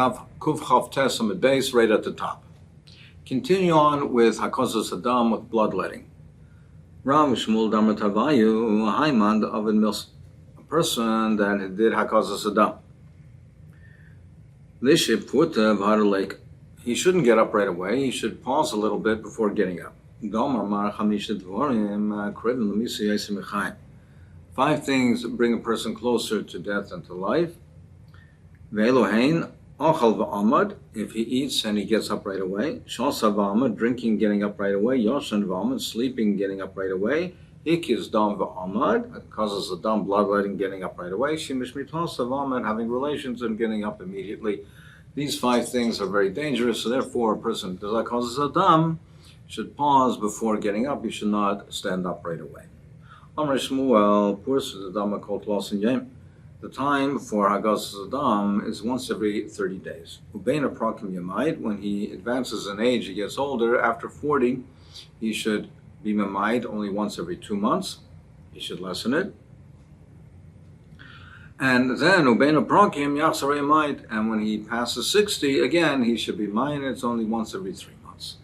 Daf Kuf Hofstedter Amud base right at the top. Continue on with Hakozos Adam with bloodletting. Rav Shmuel Damatavayu Haimand of a person that did Hakozos Adam. He shouldn't get up right away. He should pause a little bit before getting up. 5 things bring a person closer to death and to life. If he eats and he gets up right away. Drinking, getting up right away. Sleeping, getting up right away. Causes a dumb bloodletting, getting up right away. Having relations and getting up immediately. These 5 things are very dangerous, so therefore a person that causes a dumb should pause before getting up. He should not stand up right away. The time for Hakozos Adam is once every 30 days. When he advances in age, he gets older. After 40, he should be Mamaid only once every 2 months. He should lessen it. And then and when he passes 60, again, he should be mine. It's only once every 3 months.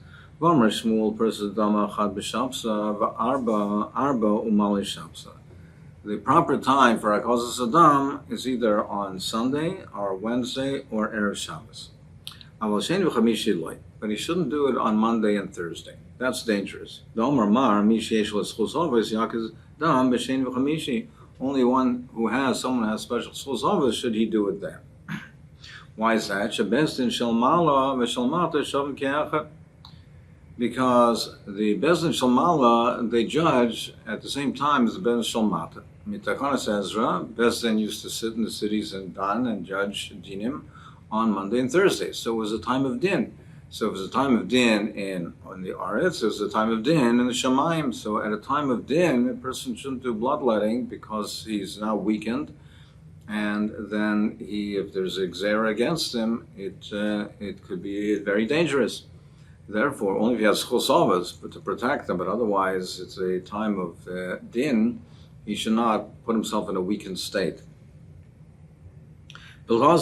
The proper time for Hakozos Adam is either on Sunday or Wednesday or Erev Shabbos. But he shouldn't do it on Monday and Thursday. That's dangerous. Only someone who has special schuzavos should he do it then. Why is that? Because the Bezdin Shalmala, they judge at the same time as the Bezdin Shalmata. Mitakonas Ezra, Bezdin used to sit in the cities and Dan and judge dinim on Monday and Thursday. So it was a time of din. So it was a time of din on the Aretz, it was a time of din in the Shamayim. So at a time of din, a person shouldn't do bloodletting because he's now weakened. And then if there's a gzera against him, it could be very dangerous. Therefore, only if he has chusavas, but to protect them, but otherwise it's a time of din, he should not put himself in a weakened state. Why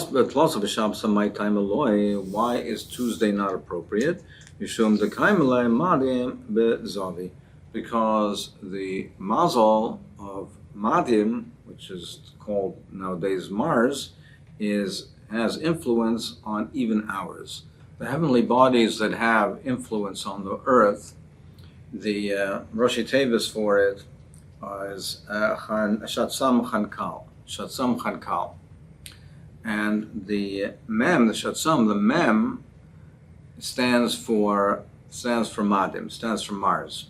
is Tuesday not appropriate? Because the mazal of Madim, which is called nowadays Mars, has influence on even hours. The heavenly bodies that have influence on the earth, the Roshi Tevis for it is Shatsam Chankal. And the Mem, the Shatsam, the Mem stands for Madim, stands for Mars.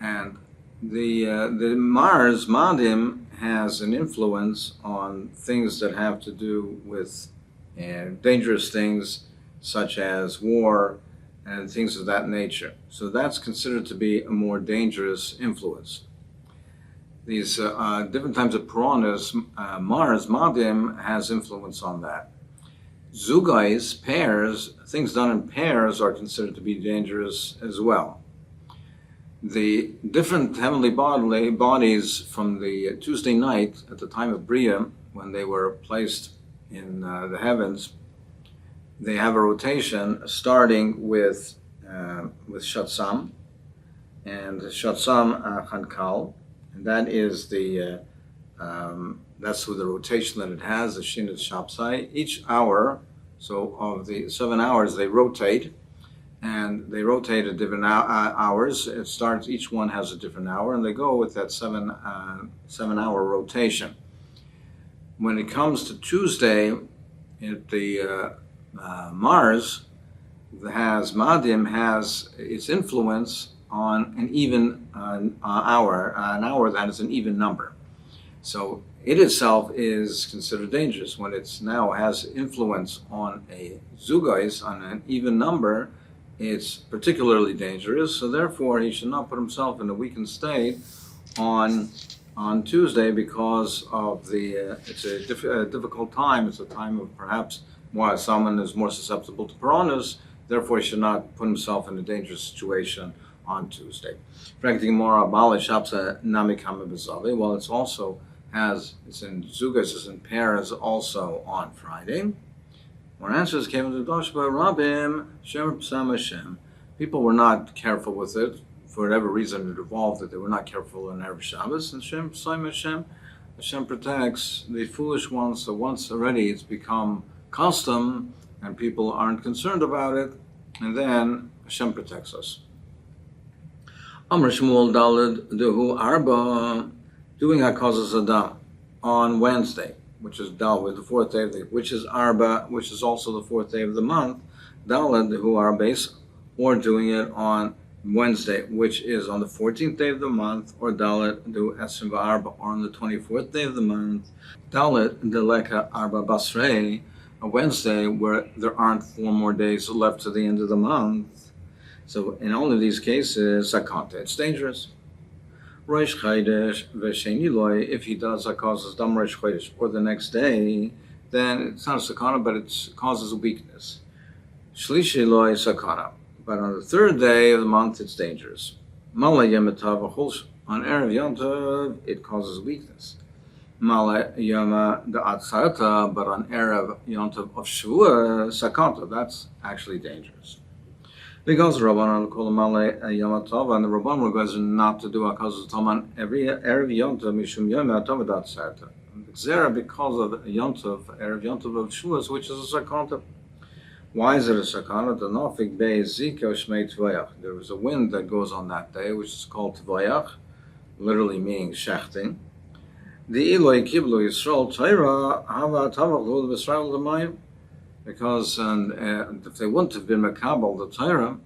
And the Mars, Madim, has an influence on things that have to do with dangerous things, such as war and things of that nature. So that's considered to be a more dangerous influence. These different types of piranhas, Mars, Madim, has influence on that. Zugais, pairs, things done in pairs are considered to be dangerous as well. The different heavenly bodies from the Tuesday night at the time of Bria, when they were placed in the heavens, they have a rotation starting with Shatsam and Shatsam Chankal, and that is that's who the rotation that it has, the Shinat Shapsai. Each hour, so of the 7 hours, they rotate, and they rotate at different hours. It starts, each one has a different hour, and they go with that 7 hour rotation. When it comes to Tuesday, Mars Madim has its influence on an even hour that is an even number. So it itself is considered dangerous. When it now has influence on a zugais, on an even number, it's particularly dangerous. So therefore, he should not put himself in a weakened state on Tuesday because of it's a difficult time. It's a time of perhaps why someone is more susceptible to piranhas, therefore he should not put himself in a dangerous situation on Tuesday. Well, it's also it's in Zugas, it's in pairs also on Friday. Our answers came to Doshba Rabim Shem Psam Hashem. People were not careful with it for whatever reason it evolved, that they were not careful in Erev Shabbos, and Shem Psam Hashem. Hashem protects the foolish ones. So once already it's become custom and people aren't concerned about it, and then Hashem protects us. Amr Shmuel Daled Dehu Arba, doing HaKazas Adam on Wednesday, which is Dovid, the fourth day of the, which is Arba, which is also the fourth day of the month, Daled Dehu Arbes, or doing it on Wednesday, which is on the 14th day of the month, or Dalet Dehu Esrim Arba, or on the 24th day of the month, Dalet Deleka Arba Basrei, a Wednesday where there aren't 4 more days left to the end of the month. So in all of these cases, Sakanta, it's dangerous. Rosh Chodesh V'Sheni Loi, if he does causes Dam Rosh Chodesh, or the next day, then it's not a Sakana, but it causes weakness. Shlishi Loi Sakana, but on the 3rd day of the month, it's dangerous. Mala Yemetav V'Chol, on Erev Yom Tov, it causes weakness. Mala Yoma Da'atzarta, but on Erev Yom Tov of Shavua, Sakanta, that's actually dangerous. Because Rabbanan call Mala Yom Tov, and the Rabbanan requires not to do HaKazas Tom on every Erev Yom Tov, Mishum Yom Tov Da'atzarta. Zera, because of Yom Tov, Erev Yom Tov of Shavua, which is a Sakanta. Why is it a sakana? The Nafik Bey Zika Shmei Tvayach. There was a wind that goes on that day, which is called Tvayach, literally meaning shechting. The Eloi Kiblu Yisrael Torah Hava Tavach Lul V'Israel L'Mayim. Because if they wouldn't have been Makabal the Torah,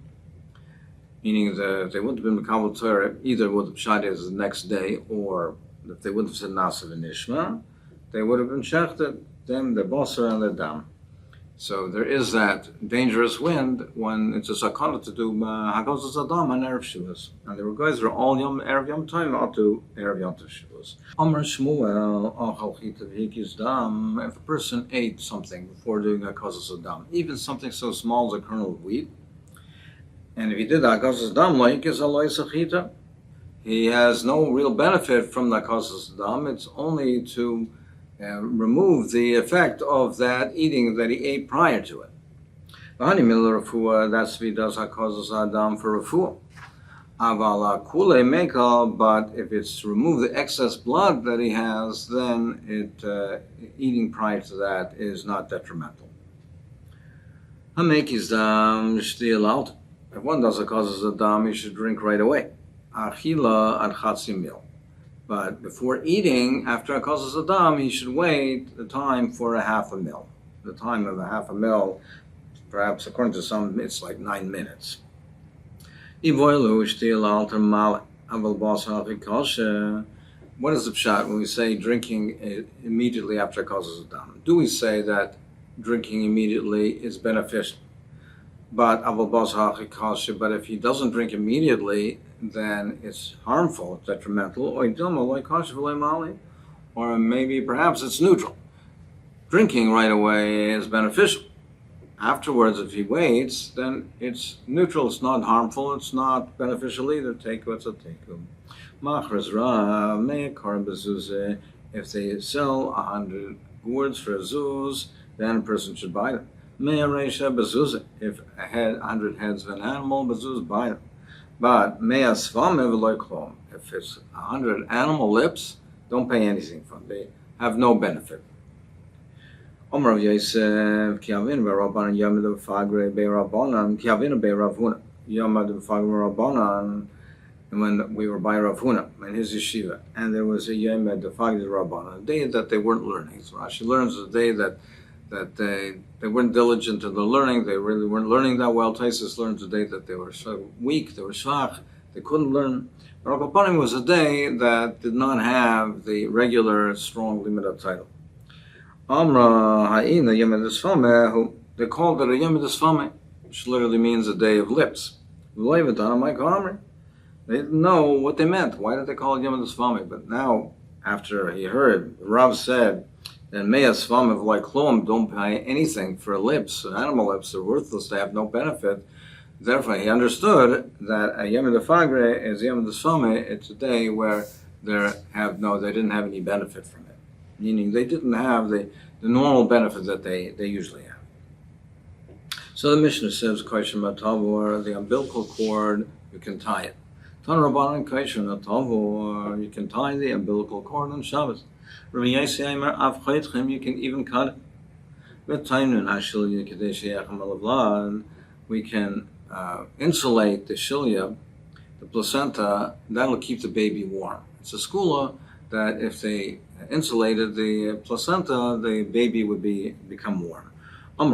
meaning that they wouldn't have been Makabal the Torah, either would have shot as the next day, or if they wouldn't have said Nasav and Nishma, they would have been shechted, them, the Basar and the Dam. So there is that dangerous wind when it's a sakana to do HaKazas Adam and Erev Shavuos. And the guys are all Erev Yom Tov out to Erev Yom Tov Shavuos. Amr Shmuel, Achal Chitav Hikis Dam, if a person ate something before doing HaKazas Adam, even something so small as a kernel of wheat, and if he did HaKazas Adam, like is Aloy Sachita, he has no real benefit from the HaKazas Adam. It's only to remove the effect of that eating that he ate prior to it. That's if he does HaKazas Adam for Refuah. Avala Kule Mekal, but if it's to remove the excess blood that he has, then eating prior to that is not detrimental. Hamekis Dam Shtiel out. If one does HaKazas Adam, he should drink right away. Achila ad Chatzi Mil. But before eating, after HaKazas Adam, he should wait the time for a half a mil. The time of a half a mil, perhaps according to some, it's like 9 minutes. What is the pshat when we say drinking immediately after HaKazas Adam? Do we say that drinking immediately is beneficial? But if he doesn't drink immediately, then it's harmful, detrimental, or maybe perhaps it's neutral. Drinking right away is beneficial. Afterwards, if he waits, then it's neutral, it's not harmful, it's not beneficial either. Take what's a take. If they sell 100 gourds for a zuz, then a person should buy them. If 100 heads of an animal, bazuz, buy them. But if it's 100 animal lips, don't pay anything for them. They have no benefit. Omer Yosef, Kiavin Rabbanan Yomid Fagre Be Rabbanan, Kiavin Be Ravuna, Yomid Fagre Rabbanan, and when we were by Rav Huna in his yeshiva, and there was a Yomid Fagre Rabbanan, a day that they weren't learning. So Rashi learns the day that they weren't diligent in the learning, they really weren't learning that well. Taisus learned the day that they were so weak, they were shvach, they couldn't learn. But Rabbanim was a day that did not have the regular strong limited title. Amra Ha'ina Yom Desfame, they called it a Yom Desfame, which literally means a day of lips. They didn't know what they meant. Why did they call it Yom Desfame? But now, after he heard, Rav said, and Me'as Svam like Klom, don't pay anything for lips. Animal lips are worthless, they have no benefit. Therefore, he understood that a Yom Defagre is Yom Desfame, it's a day where they didn't have any benefit from it. Meaning they didn't have the normal benefit that they usually have. So the Mishnah says, Kaisha Matavor, the umbilical cord, you can tie it. Tan Rabbanan Kaisha Matavor, you can tie the umbilical cord on Shabbos. Rabbi Yossi Aimer, Av Chaytchem, you can even cut it. We can insulate the shilya, the placenta, that'll keep the baby warm. It's a skula that if they insulated the placenta, the baby would become warm. The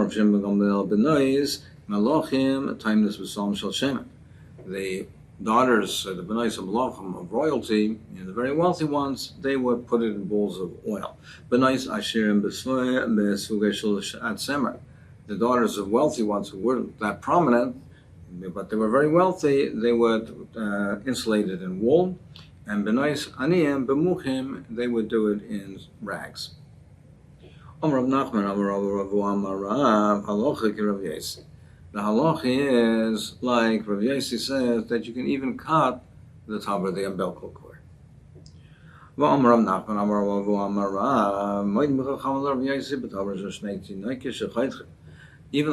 daughters, the benois of malachim, of royalty, the very wealthy ones, they would put it in bowls of oil. Benois ashirim semer. The daughters of wealthy ones who weren't that prominent, but they were very wealthy, they would insulate it in wool. And benois aniyim bemuchim, they would do it in rags. Rav Nachman, the halacha is, like Rav Yossi says, that you can even cut the top of the umbilical cord. Even the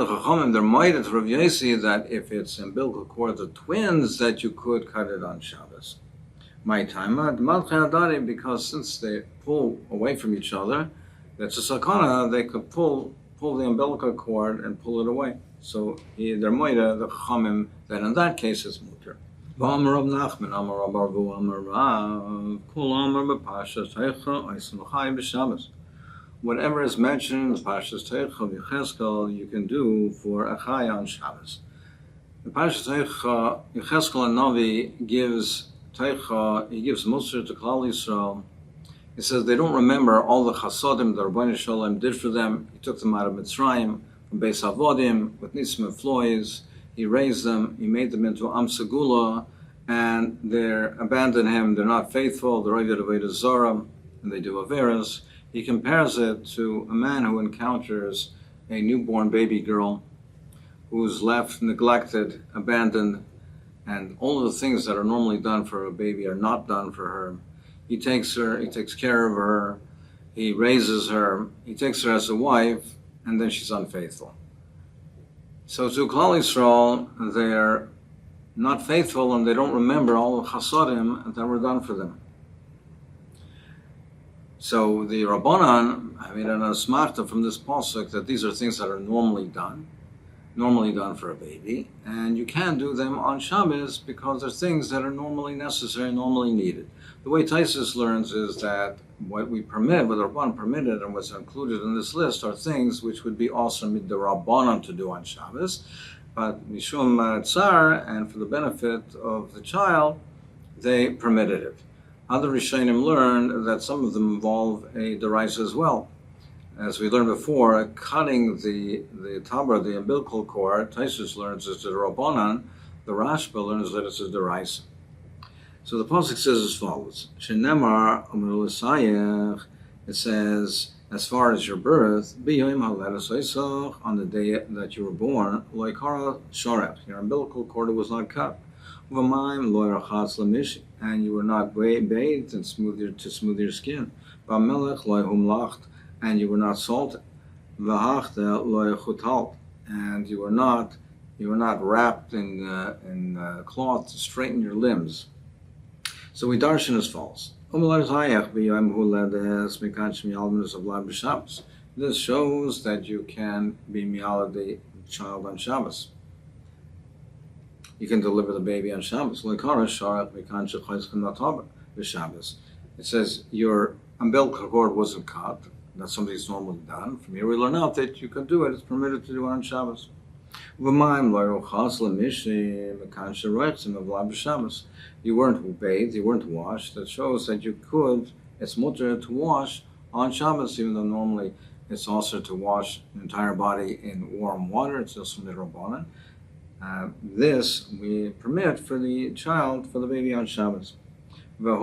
Chachamim, they're mighty to Rav Yossi that if it's umbilical cord of twins, that you could cut it on Shabbos. My time, because since they pull away from each other, that's a sakana, they could pull the umbilical cord and pull it away. So they're moida, the Chachamim, that in that case it's muter. Whatever is mentioned in the Parshas Teicha of Yecheskel, you can do for a Chai on Shabbos. The Parshas Teicha, Yecheskel and Navi gives Teicha, he gives Musar to Klal Yisrael. He says they don't remember all the chasodim that Rabbeinu Shalom did for them. He took them out of Mitzrayim, from Beis Avodim, with Nisim and Floys. He raised them, he made them into Am Segula, and they abandon him, they're not faithful, they're Oived Avodah Zarah, and they do Averas. He compares it to a man who encounters a newborn baby girl who's left neglected, abandoned, and all of the things that are normally done for a baby are not done for her. He takes her, he takes care of her, he raises her, he takes her as a wife, and then she's unfaithful. So to Klal Yisrael, they're not faithful and they don't remember all the chasodim that were done for them. So the Rabbanan, an asmachta from this pasuk that these are things that are normally done for a baby, and you can do them on Shabbos because they're things that are normally necessary, normally needed. The way Taisus learns is that what we permit, what the Rabbanan permitted and what's included in this list are things which would be also mid the Rabbanan to do on Shabbos, but Mishum Tsar, and for the benefit of the child, they permitted it. Other Rishonim learned that some of them involve a deraisa as well. As we learned before, cutting the tabar, the umbilical cord, Taisus learns is the Rabbanan, the Rashba learns that it's a deraisa. So the pasuk says as follows: Shenemar Amud Yomi, it says, as far as your birth, on the day that you were born, loikara shoref, your umbilical cord was not cut. And you were not bathed and to smooth your skin. And you were not salted. And you were not wrapped in cloth to straighten your limbs. So we darshan as follows. This shows that you can be mi'alad the child on Shabbos. You can deliver the baby on Shabbos. It says your umbilical cord wasn't cut. That's something that's normally done. From here we learn out that you can do it. It's permitted to do it on Shabbos. You weren't bathed, you weren't washed. That shows that you could, it's mutter to wash on Shabbos, even though normally it's also to wash the entire body in warm water. It's just from the Rabbanan. This we permit for the child, for the baby on Shabbos. You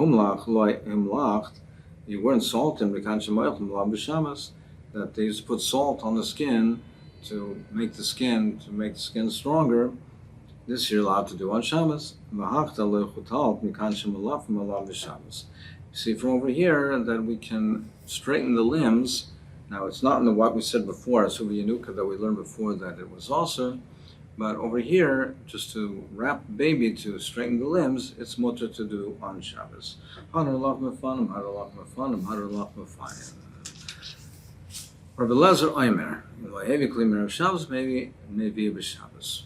weren't salted, that they used to put salt on the skin to make the skin stronger. This you're allowed to do on Shabbos. See from over here that we can straighten the limbs Now, it's not in the what we said before, Suva Yanuka, that we learned before that it was also, but over here, just to wrap the baby to straighten the limbs, it's mutter to do on Shabbos. Hadar lach mefanim, hadar lach mefanim, hadar lach mefayim. Rabbi Lezer Omer, Shabbos, maybe b'Shabbos.